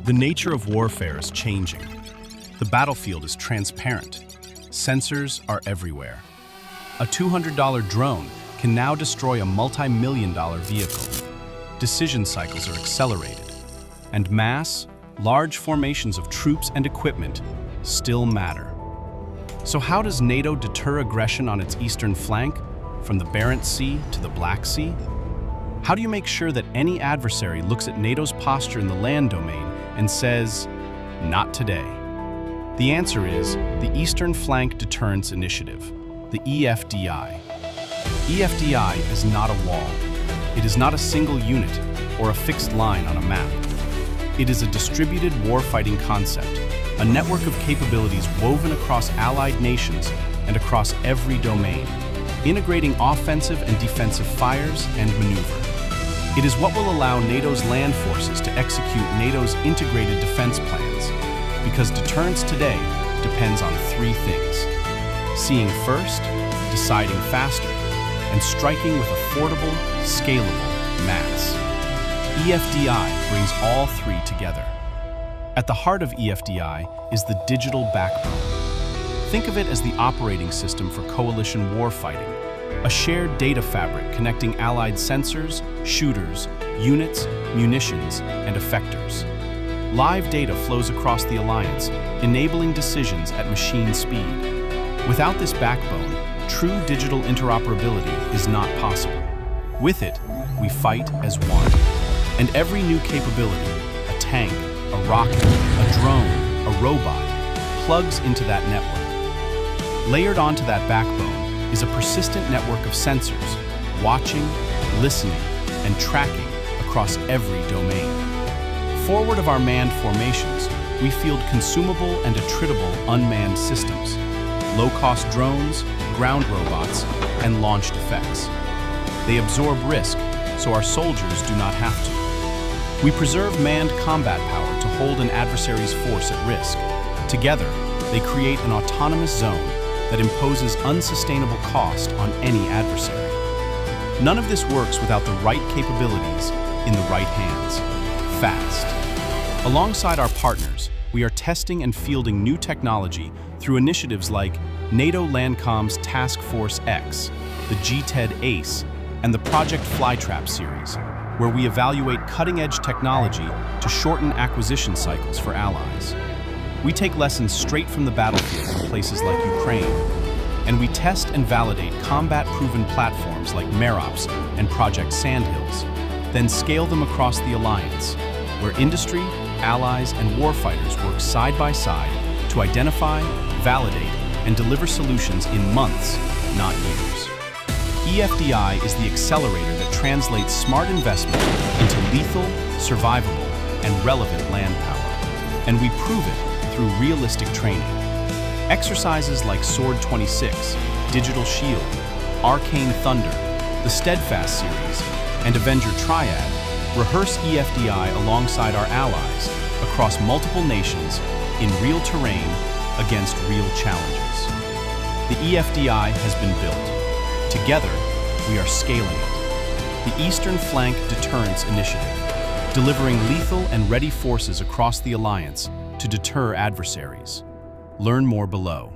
The nature of warfare is changing. The battlefield is transparent. Sensors are everywhere. A $200 drone can now destroy a multi-million-dollar vehicle. Decision cycles are accelerated. And mass, large formations of troops and equipment still matter. So how does NATO deter aggression on its eastern flank, from the Barents Sea to the Black Sea? How do you make sure that any adversary looks at NATO's posture in the land domain and says, "Not today"? The answer is the Eastern Flank Deterrence Initiative, the EFDI. EFDI is not a wall. It is not a single unit or a fixed line on a map. It is a distributed warfighting concept, a network of capabilities woven across allied nations and across every domain, integrating offensive and defensive fires and maneuver. It is what will allow NATO's land forces to execute NATO's integrated defense plans, because deterrence today depends on three things: seeing first, deciding faster, and striking with affordable, scalable mass. EFDI brings all three together. At the heart of EFDI is the digital backbone. Think of it as the operating system for coalition warfighting, a shared data fabric connecting allied sensors, shooters, units, munitions, and effectors. Live data flows across the alliance, enabling decisions at machine speed. Without this backbone, true digital interoperability is not possible. With it, we fight as one. And every new capability, a tank, a rocket, a drone, a robot, plugs into that network. Layered onto that backbone is a persistent network of sensors, watching, listening, and tracking across every domain. Forward of our manned formations, we field consumable and attritable unmanned systems, low-cost drones, ground robots, and launched effects. They absorb risk, so our soldiers do not have to. We preserve manned combat power to hold an adversary's force at risk. Together, they create an autonomous zone that imposes unsustainable cost on any adversary. None of this works without the right capabilities in the right hands, fast. Alongside our partners, we are testing and fielding new technology through initiatives like NATO Landcom's Task Force X, the GTED ACE, and the Project Flytrap series, where we evaluate cutting-edge technology to shorten acquisition cycles for allies. We take lessons straight from the battlefield in places like Ukraine, and we test and validate combat-proven platforms like Merops and Project Sandhills, then scale them across the alliance, where industry, allies, and warfighters work side by side to identify, validate, and deliver solutions in months, not years. EFDI is the accelerator that translates smart investment into lethal, survivable, and relevant land power. And we prove it through realistic training. Exercises like Sword 26, Digital Shield, Arcane Thunder, the Steadfast series, and Avenger Triad rehearse EFDI alongside our allies across multiple nations in real terrain against real challenges. The EFDI has been built. Together, we are scaling it. The Eastern Flank Deterrence Initiative, delivering lethal and ready forces across the alliance to deter adversaries. Learn more below.